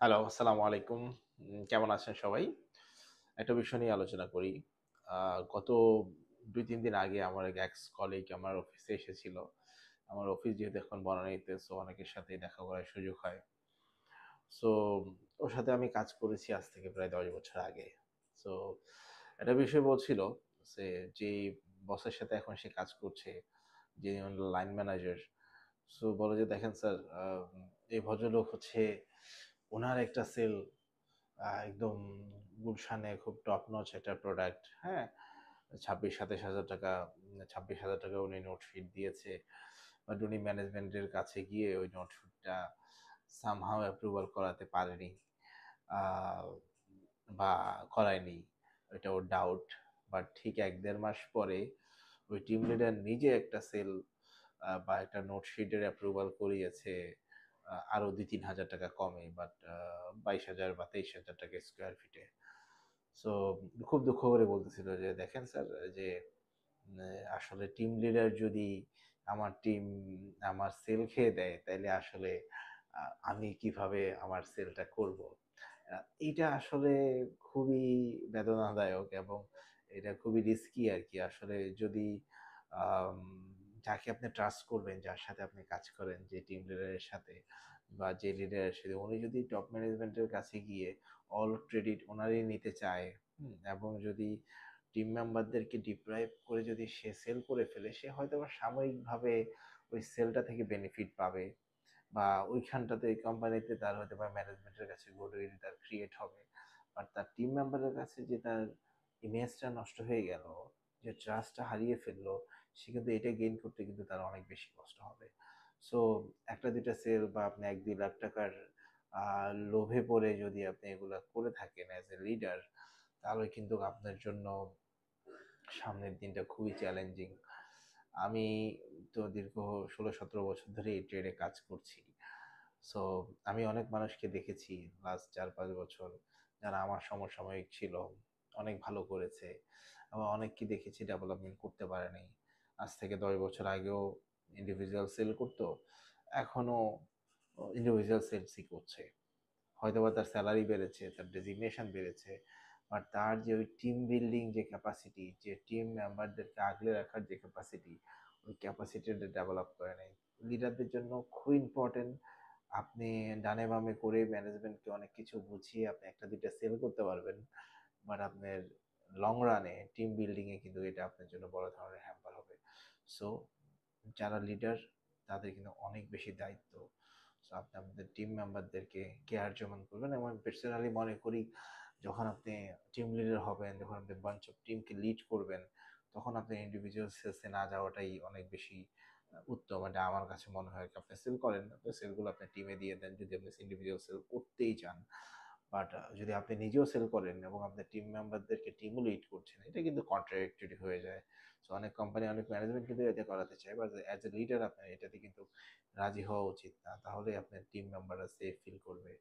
Hello, আসসালামু আলাইকুম। কেমন আছেন সবাই? একটা বিষয় নিয়ে আলোচনা করি। গত ২-৩ দিন আগে আমার এক এক্স কলিগ আমার অফিসে এসেছিল। আমার অফিস যেহেতু এখন বনানীতে, সো অনেকের সাথেই দেখা করার সুযোগ হয়। সো ওর সাথে আমি কাজ করেছি আজ থেকে প্রায় ১০ বছর আগে। সো একটা বিষয় বলছিল যে, যেই বসের সাথে এখন সে কাজ করছে, যিনি হলেন লাইন ম্যানেজার। সো বলে যে, "দেখেন স্যার, এই ভদ্রলোক হচ্ছে উনার একটা সেল একদম গুলশানে খুব টপ নচ একটা প্রোডাক্ট, হ্যাঁ? ২৬-২৭ হাজার টাকা, ২৬,০০০ টাকা উনি নোট শিট দিয়েছে। বাট উনি ম্যানেজমেন্টের কাছে গিয়ে ওই নোট শিটটা সামহাউ অ্যাপ্রুভাল করাতে পারেনি। আ বা করায়নি। এটা ওর ডাউট। বাট ঠিক ১-১.৫ মাস পরে ওই টিম লিডার নিজে একটা সেল বা একটা নোট শিটের অ্যাপ্রুভাল করিয়েছে আরো ২-৩ হাজার টাকা কমে, বাট ২২,০০০ বা ২৩,০০০ টাকা স্কোয়ার ফিটে। সো খুব দুঃখ করে বলতেছিল যে, "দেখেন স্যার, যে আসলে টিম লিডার যদি আমার টিম আমার সেল খেয়ে দেয়, তাইলে আসলে আ আমি কিভাবে আমার সেলটা করব?" আ এইটা আসলে খুবই বেদনাদায়ক এবং এটা খুবই রিস্কি আরকি। আসলে যদি আম যাকে আপনি ট্রাস্ট করবেন, যার সাথে আপনি কাজ করেন, যে টিম লিডারের সাথে বা যে লিডারের সাথে, উনি যদি টপ ম্যানেজমেন্টের কাছে গিয়ে অল ক্রেডিট উনারই নিতে চায়, এবং যদি টিম মেম্বারদেরকে ডিপ্রাইভ করে যদি সে সেল করে ফেলে, সে হয়তোবা সাময়িকভাবে ওই সেলটা থেকে বেনিফিট পাবে বা ওইখানটাতে ওই কোম্পানিতে তার হয়তোবা ম্যানেজমেন্টের কাছে গুডউইল তার ক্রিয়েট হবে। বাট তার টিম মেম্বারের কাছে যে তার ইমেজটা নষ্ট হয়ে গেল, যে ট্রাস্টটা হারিয়ে ফেললো, সে কিন্তু এটা গেইন করতে কিন্তু তার অনেক বেশি কষ্ট হবে। সো ১টা ২টা সেল বা আপনি ১-২ লাখ টাকার আ লোভে পড়ে যদি আপনি এগুলা করে থাকেন অ্যাজ এ লিডার, তাহলে কিন্তু আপনার জন্য সামনের দিনটা খুবই চ্যালেঞ্জিং। আমি তো দীর্ঘ ১৬-১৭ বছর ধরে এই ট্রেডে কাজ করছি। সো আমি অনেক মানুষকে দেখেছি লাস্ট ৪-৫ বছর, যারা আমার সমসাময়িক ছিল, অনেক ভালো করেছে। আবার অনেককে দেখেছি ডেভেলপমেন্ট করতে পারে নাই। আজ থেকে ১০ বছর আগেও ইন্ডিভিজুয়াল সেল করত। এখনো ইন্ডিভিজুয়াল সেলসই করছে। হয়তোবা তার সেলারি বেড়েছে, তার ডেজিগনেশন বেড়েছে। বাট তার যে ওই টিম বিল্ডিং যে ক্যাপাসিটি, যে টিম মেম্বারদেরকে আগলে রাখার যে ক্যাপাসিটি, ওই ক্যাপাসিটিটা ডেভেলপ করে নাই। লিডারদের জন্য খুব ইম্পর্টেন্ট, আপনি ডানে বামে করে ম্যানেজমেন্টকে অনেক কিছু বুঝিয়ে আপনি ১টা ২টা সেল করতে পারবেন। বাট আপনার লং রানে টিম বিল্ডিং এ কিন্তু এটা আপনার জন্য বড় ধরনের হ্যাম্পার হবে। সো যারা লিডার, তাদের কিন্তু অনেক বেশি দায়িত্ব। সো আপনি আপনাদের টিম মেম্বারদেরকে কেয়ার যেমন করবেন, এবং আমি পার্সোনালি মনে করি, যখন আপনি টিম লিডার হবেন, যখন আপনি বাঞ্চ অফ টিমকে লিড করবেন, তখন আপনি ইন্ডিভিজুয়াল সেলসে না যাওয়াটাই অনেক বেশি উত্তম। এটা আমার কাছে মনে হয়। আপনি সেল করেন, আপনার সেলগুলো আপনার টিমে দিয়ে দেন যদি আপনি ইন্ডিভিজুয়াল সেল করতেই চান। বাট যদি আপনি নিজেও সেল করেন এবং আপনার টিম মেম্বারদেরকে টিমও লিড করছেন, এটা কিন্তু কন্ট্রাডিক্টরি হয়ে যায়। সো অনেক কোম্পানি, অনেক ম্যানেজমেন্ট কিন্তু এটা করাতে চায়, বাট অ্যাজ এ লিডার আপনার এটাতে কিন্তু রাজি হওয়া উচিত না। তাহলে আপনার টিম মেম্বাররা সেফ ফিল করবে।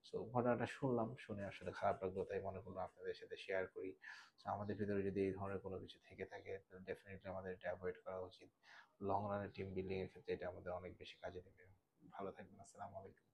সো ঘটনাটা শুনলাম, শুনে আসলে খারাপ লাগলো, তাই মনে করলাম আপনাদের সাথে শেয়ার করি। সো আমাদের ভিতরে যদি এই ধরনের কোনো কিছু থেকে থাকে, তাহলে ডেফিনিটলি আমাদের এটা এভয়েড করা উচিত। লং রানে টিম বিল্ডিং এর ক্ষেত্রে এটা আমাদের অনেক বেশি কাজে দেবে। ভালো থাকবেন। আসসালামু আলাইকুম।